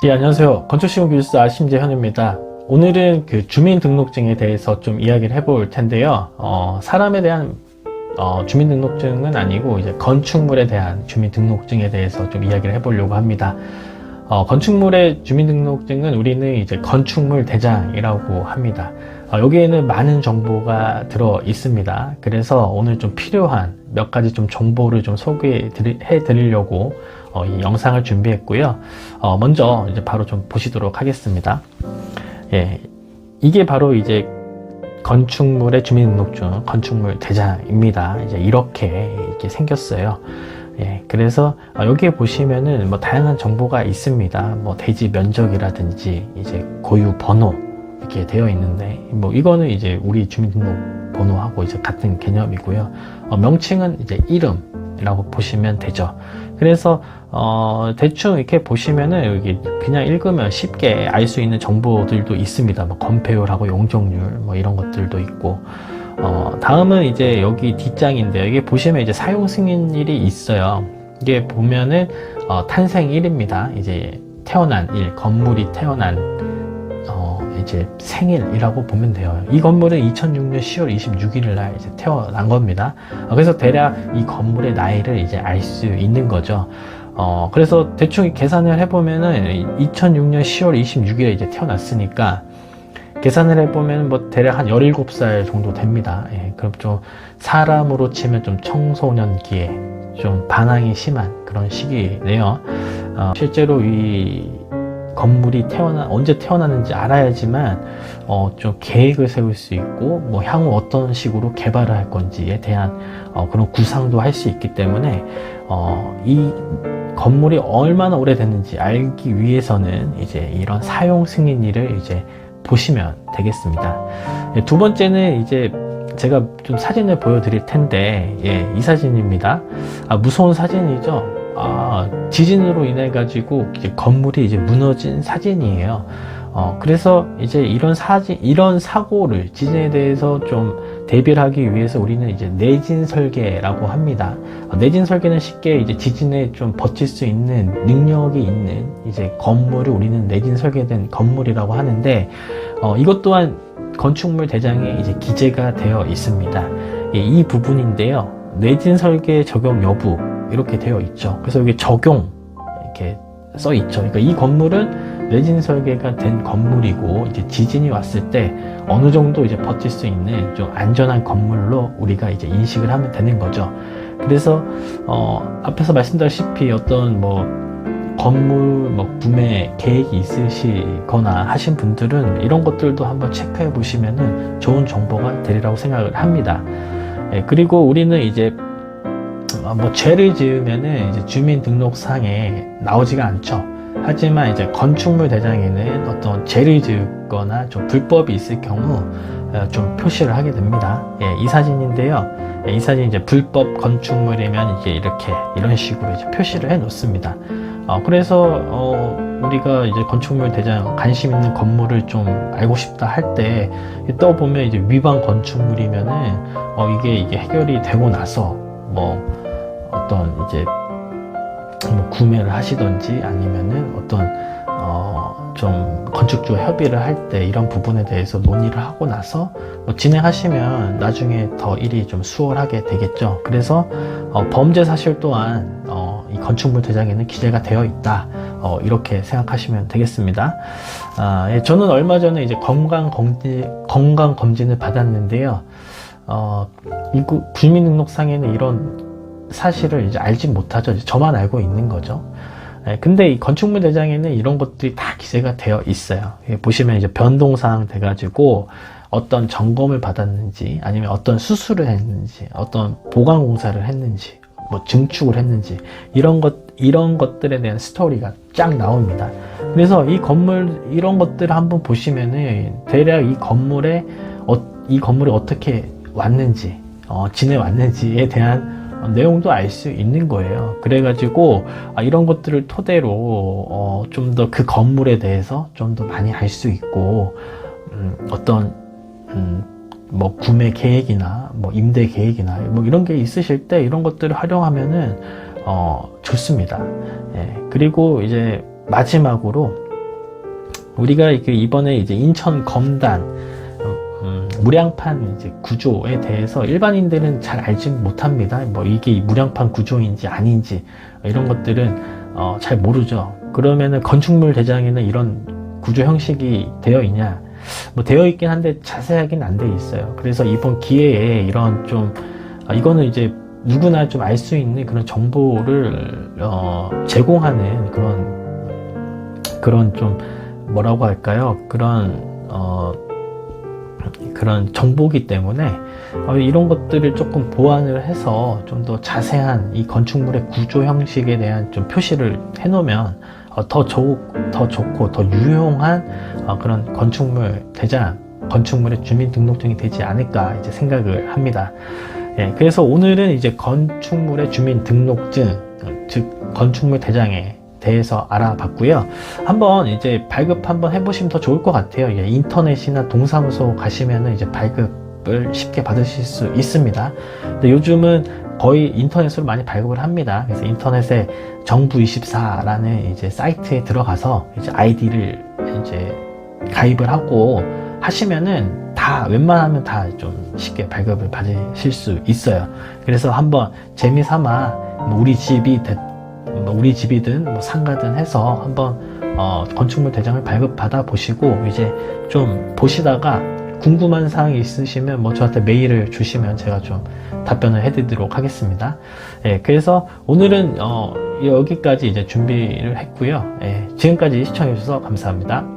예, 안녕하세요. 건축시공기술사 심재현입니다. 오늘은 그 주민등록증에 대해서 좀 이야기를 해볼 텐데요. 사람에 대한 주민등록증은 아니고 이제 건축물에 대한 주민등록증에 대해서 좀 이야기를 해보려고 합니다. 건축물의 주민등록증은 우리는 이제 건축물 대장이라고 합니다. 여기에는 많은 정보가 들어 있습니다. 그래서 오늘 좀 필요한 몇 가지 좀 정보를 좀 소개해 드리려고 이 영상을 준비했고요. 먼저 이제 바로 좀 보시도록 하겠습니다. 예, 이게 바로 이제 건축물의 주민등록증, 건축물 대장입니다. 이제 이렇게 생겼어요. 예, 그래서 여기에 보시면은 뭐 다양한 정보가 있습니다. 뭐 대지 면적이라든지 이제 고유 번호 이렇게 되어 있는데, 뭐 이거는 이제 우리 주민등록 번호하고 이제 같은 개념이고요. 명칭은 이제 이름이라고 보시면 되죠. 그래서 대충 이렇게 보시면은 여기 그냥 읽으면 쉽게 알 수 있는 정보들도 있습니다. 뭐 건폐율하고 용적률 뭐 이런 것들도 있고, 다음은 이제 여기 뒷장인데, 여기 보시면 이제 사용 승인일이 있어요. 이게 보면은 탄생일입니다. 이제 태어난 일, 건물이 태어난 이제 생일이라고 보면 돼요. 이 건물은 2006년 10월 26일 날 이제 태어난 겁니다. 그래서 대략 이 건물의 나이를 이제 알 수 있는 거죠. 그래서 대충 계산을 해보면은 2006년 10월 26일에 이제 태어났으니까 계산을 해보면 뭐 대략 한 17살 정도 됩니다. 예, 그럼 좀 사람으로 치면 좀 청소년기에 좀 반항이 심한 그런 시기네요. 실제로 이 건물이 언제 태어났는지 알아야지만 좀 계획을 세울 수 있고, 뭐 향후 어떤 식으로 개발을 할 건지에 대한 그런 구상도 할 수 있기 때문에 이 건물이 얼마나 오래됐는지 알기 위해서는 이제 이런 사용 승인일을 이제 보시면 되겠습니다. 예, 두 번째는 이제 제가 좀 사진을 보여드릴 텐데, 예, 이 사진입니다. 무서운 사진이죠. 지진으로 인해 가지고 이제 건물이 이제 무너진 사진이에요. 그래서 이제 이런 사고를, 지진에 대해서 좀 대비를 하기 위해서 우리는 이제 내진 설계라고 합니다. 내진 설계는 쉽게 이제 지진에 좀 버틸 수 있는 능력이 있는 이제 건물을 우리는 내진 설계된 건물이라고 하는데, 이것 또한 건축물 대장에 이제 기재가 되어 있습니다. 예, 이 부분인데요. 내진 설계 적용 여부 이렇게 되어 있죠. 그래서 여기 적용 이렇게 써 있죠. 그러니까 이 건물은 내진 설계가 된 건물이고, 이제 지진이 왔을 때 어느 정도 이제 버틸 수 있는 좀 안전한 건물로 우리가 이제 인식을 하면 되는 거죠. 그래서 앞에서 말씀드렸다시피 어떤 뭐 건물 뭐 구매 계획이 있으시거나 하신 분들은 이런 것들도 한번 체크해 보시면은 좋은 정보가 되리라고 생각을 합니다. 예, 그리고 우리는 이제 뭐 죄를 지으면은 이제 주민등록상에 나오지가 않죠. 하지만 이제 건축물 대장에는 어떤 죄를 지었거나 좀 불법이 있을 경우 좀 표시를 하게 됩니다. 예, 이 사진인데요. 예, 이 사진 이제 불법 건축물이면 이제 이런 식으로 이제 표시를 해 놓습니다. 그래서 우리가 이제 건축물 대장 관심 있는 건물을 좀 알고 싶다 할 때 떠보면 이제 위반 건축물이면은 이게 해결이 되고 나서 뭐 어떤 이제 뭐 구매를 하시던지 아니면은 어떤 좀 건축주와 협의를 할 때 이런 부분에 대해서 논의를 하고 나서 뭐 진행하시면 나중에 더 일이 좀 수월하게 되겠죠. 그래서 범죄 사실 또한 이 건축물 대장에는 기재가 되어 있다, 이렇게 생각하시면 되겠습니다. 예, 저는 얼마 전에 이제 건강 검진을 받았는데요. 이 주민등록상에는 이런 사실을 이제 알지 못하죠. 저만 알고 있는 거죠. 근데 이 건축물 대장에는 이런 것들이 다 기재가 되어 있어요. 보시면 이제 변동사항 돼가지고 어떤 점검을 받았는지, 아니면 어떤 수술을 했는지, 어떤 보강 공사를 했는지, 뭐 증축을 했는지, 이런 것들에 대한 스토리가 쫙 나옵니다. 그래서 이 건물 이런 것들을 한번 보시면은 대략 이 건물이 어떻게 왔는지, 지내왔는지에 대한 내용도 알 수 있는 거예요. 그래가지고 이런 것들을 토대로 좀 더 그 건물에 대해서 좀 더 많이 알 수 있고, 어떤 뭐 구매 계획이나 뭐 임대 계획이나 뭐 이런 게 있으실 때 이런 것들을 활용하면은 좋습니다. 예, 그리고 이제 마지막으로 우리가 이번에 이제 인천 검단 무량판 이제 구조에 대해서 일반인들은 잘 알지 못합니다. 뭐 이게 무량판 구조인지 아닌지 이런 것들은 잘 모르죠. 그러면은 건축물 대장에는 이런 구조 형식이 되어 있냐? 뭐 되어 있긴 한데 자세하게는 안 돼 있어요. 그래서 이번 기회에 이런 좀 이거는 이제 누구나 좀 알 수 있는 그런 정보를 제공하는 그런 좀 뭐라고 할까요? 그런 정보기 때문에 이런 것들을 조금 보완을 해서 좀 더 자세한 이 건축물의 구조 형식에 대한 좀 표시를 해놓으면 더 좋고 더 유용한 그런 건축물 대장, 건축물의 주민등록증이 되지 않을까 이제 생각을 합니다. 예, 그래서 오늘은 이제 건축물의 주민등록증, 즉 건축물 대장에 대해서 알아봤고요. 한번 이제 발급 한번 해보시면 더 좋을 것 같아요. 예, 인터넷이나 동사무소 가시면은 이제 발급을 쉽게 받으실 수 있습니다. 근데 요즘은 거의 인터넷으로 많이 발급을 합니다. 그래서 인터넷에 정부24라는 이제 사이트에 들어가서 이제 아이디를 이제 가입을 하고 하시면은 다 웬만하면 다 좀 쉽게 발급을 받으실 수 있어요. 그래서 한번 재미삼아 뭐 우리 집이든 뭐 상가든 해서 한번 건축물 대장을 발급받아 보시고 이제 좀 보시다가 궁금한 사항이 있으시면 뭐 저한테 메일을 주시면 제가 좀 답변을 해드리도록 하겠습니다. 예, 그래서 오늘은 여기까지 이제 준비를 했고요. 예, 지금까지 시청해 주셔서 감사합니다.